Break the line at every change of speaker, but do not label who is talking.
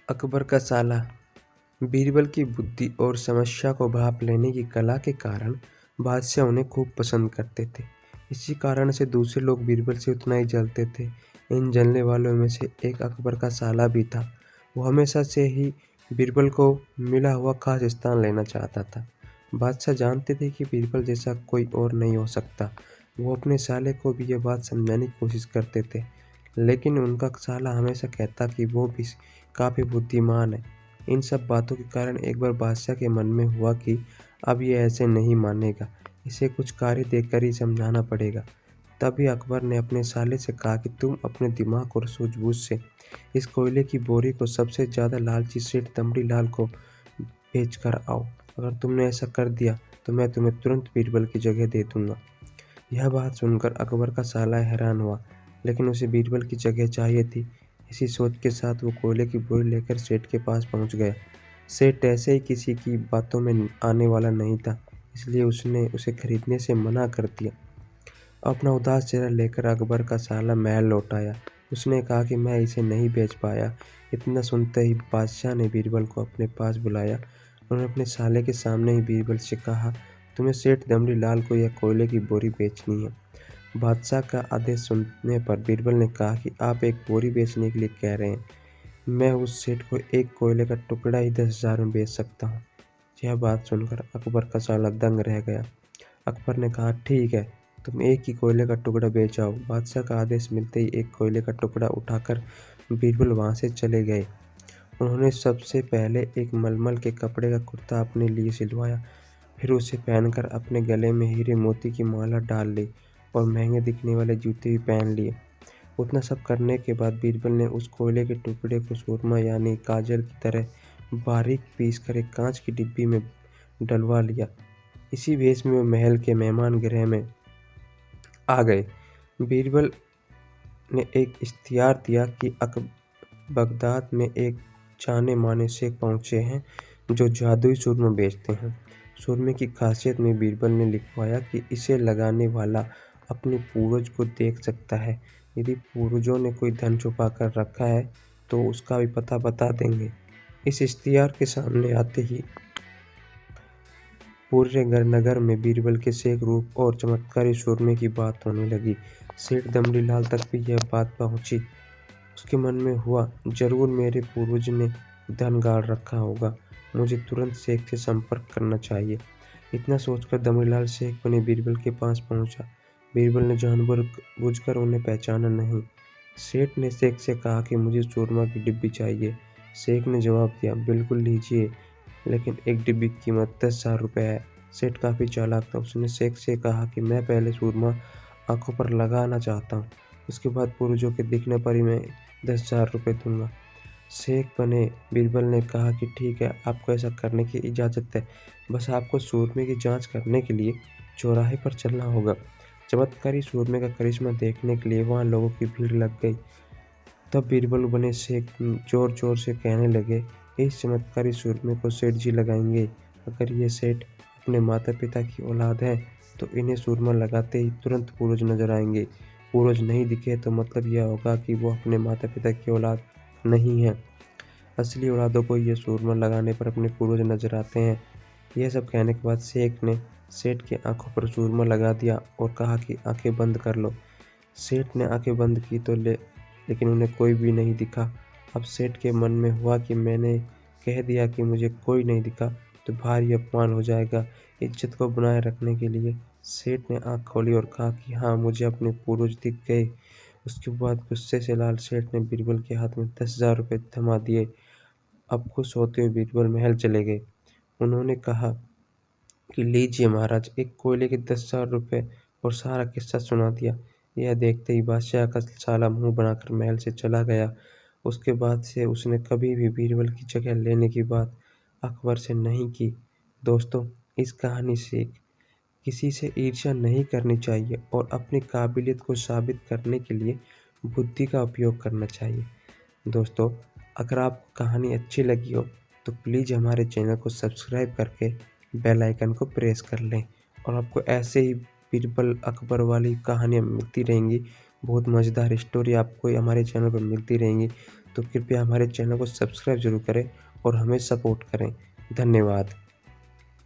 अकबर का साला बीरबल की बुद्धि और समस्या को भांप लेने की कला के कारण बादशाह उन्हें खूब पसंद करते थे। इसी कारण से दूसरे लोग बीरबल से उतना ही जलते थे। इन जलने वालों में से एक अकबर का साला भी था। वो हमेशा से ही बीरबल को मिला हुआ खास स्थान लेना चाहता था। बादशाह जानते थे कि बीरबल जैसा कोई और नहीं हो सकता। वो अपने साले को भी यह बात समझाने की कोशिश करते थे, लेकिन उनका साला हमेशा कहता कि वो भी काफ़ी बुद्धिमान है। इन सब बातों के कारण एक बार बादशाह के मन में हुआ कि अब ये ऐसे नहीं मानेगा, इसे कुछ कार्य देकर ही समझाना पड़ेगा। तभी अकबर ने अपने साले से कहा कि तुम अपने दिमाग और सूझबूझ से इस कोयले की बोरी को सबसे ज़्यादा लालची सेठ दमड़ी लाल को बेच कर आओ। अगर तुमने ऐसा कर दिया तो मैं तुम्हें तुरंत बीरबल की जगह दे दूंगा। यह बात सुनकर अकबर का साला हैरान हुआ, लेकिन उसे बीरबल की जगह चाहिए थी। इसी सोच के साथ वो कोयले की बोरी लेकर सेठ के पास पहुंच गया। सेठ ऐसे ही किसी की बातों में आने वाला नहीं था, इसलिए उसने उसे खरीदने से मना कर दिया। अपना उदास चेहरा लेकर अकबर का साला महल लौट आया। उसने कहा कि मैं इसे नहीं बेच पाया। इतना सुनते ही बादशाह ने बीरबल को अपने पास बुलाया। उन्होंने अपने साले के सामने ही बीरबल से कहा, तुम्हें सेठ दमड़ी लाल को यह कोयले की बोरी बेचनी है। बादशाह का आदेश सुनने पर बीरबल ने कहा कि आप एक बोरी बेचने के लिए कह रहे हैं। मैं उस सेठ को एक कोयले का टुकड़ा ही 10,000 में बेच सकता हूँ। यह बात सुनकर अकबर का साला दंग रह गया। अकबर ने कहा, ठीक है, तुम एक ही कोयले का टुकड़ा बेच आओ। बादशाह का आदेश मिलते ही एक कोयले का टुकड़ा उठाकर बीरबल वहाँ से चले गए। उन्होंने सबसे पहले एक मलमल के कपड़े का कुर्ता अपने लिए सिलवाया, फिर उसे पहनकर अपने गले में हीरे मोती की माला डाल ली और महंगे दिखने वाले जूते भी पहन लिए। उतना सब करने के बाद बीरबल ने उस कोयले के टुकड़े को सुरमा यानी काजल की तरह बारीक पीस कर एक कांच की डिब्बी में डलवा लिया। इसी भेष में वो महल के मेहमान गृह में आ गए। बीरबल ने एक इश्तिहार दिया कि बगदाद में एक जाने माने शेख पहुंचे हैं जो जादुई सुरमा बेचते हैं। सुरमे की खासियत में बीरबल ने लिखवाया कि इसे लगाने वाला अपने पूर्वज को देख सकता है। यदि पूर्वजों ने कोई धन छुपा कर रखा है तो उसका भी पता बता देंगे। इस इश्तिहार के सामने आते ही पूरे नगर में बीरबल के शेख रूप और चमत्कारी सुरमे की बात होने लगी। सेठ दमड़ी लाल तक भी यह बात पहुंची। उसके मन में हुआ, जरूर मेरे पूर्वज ने धन गाड़ रखा होगा, मुझे तुरंत शेख से संपर्क करना चाहिए। इतना सोचकर दमड़ीलाल शेख बने बीरबल के पास पहुंचा। बीरबल ने जानबूझकर उन्हें पहचाना नहीं। सेठ ने शेख से कहा कि मुझे चूरमा की डिब्बी चाहिए। शेख ने जवाब दिया, बिल्कुल लीजिए, लेकिन एक डिब्बी की कीमत 10,000 रुपये है। सेठ काफ़ी चालाक था। उसने शेख से कहा कि मैं पहले चूरमा आंखों पर लगाना चाहता हूँ, उसके बाद पूर्वजों के दिखने पर ही मैं 10,000 रुपये दूंगा। शेख बने बीरबल ने कहा कि ठीक है, आपको ऐसा करने की इजाज़त है, बस आपको सूरमे की जांच करने के लिए चौराहे पर चलना होगा। चमत्कारी सूरमे का करिश्मा देखने के लिए वहाँ लोगों की भीड़ लग गई। तब बीरबल बने शेख जोर जोर से कहने लगे, इस चमत्कारी सूरमे को सेठ जी लगाएंगे। अगर ये सेठ अपने माता पिता की औलाद है तो इन्हें सूरमा लगाते ही तुरंत पूर्वज नजर आएंगे। पूर्वज नहीं दिखे तो मतलब यह होगा कि वो अपने माता पिता की औलाद नहीं है। असली औलादों को ये सूरमा लगाने पर अपने पूर्वज नजर आते हैं। यह सब कहने के बाद शेख ने सेठ की आंखों पर सूरमा लगा दिया और कहा कि आंखें बंद कर लो। सेठ ने आंखें बंद की तो लेकिन उन्हें कोई भी नहीं दिखा। अब सेठ के मन में हुआ कि मैंने कह दिया कि मुझे कोई नहीं दिखा तो भारी अपमान हो जाएगा। इज्जत को बनाए रखने के लिए सेठ ने आंख खोली और कहा कि हाँ, मुझे अपने पूर्वज दिख गए। उसके बाद गुस्से से लाल सेठ ने बीरबल के हाथ में 10,000 रुपये थमा दिए। अब खुश होते हुए बीरबल महल चले गए। उन्होंने कहा कि लीजिए महाराज, एक कोयले के 10,000 रुपये, और सारा किस्सा सुना दिया। यह देखते ही बादशाह का साला मुंह बनाकर महल से चला गया। उसके बाद से उसने कभी भी बीरबल की जगह लेने की बात अकबर से नहीं की। दोस्तों, इस कहानी से किसी से ईर्ष्या नहीं करनी चाहिए और अपनी काबिलियत को साबित करने के लिए बुद्धि का उपयोग करना चाहिए। दोस्तों, अगर आपको कहानी अच्छी लगी हो तो प्लीज़ हमारे चैनल को सब्सक्राइब करके बेल आइकन को प्रेस कर लें, और आपको ऐसे ही बीरबल अकबर वाली कहानियाँ मिलती रहेंगी। बहुत मज़ेदार स्टोरी आपको हमारे चैनल पर मिलती रहेंगी। तो कृपया हमारे चैनल को सब्सक्राइब ज़रूर करें और हमें सपोर्ट करें। धन्यवाद।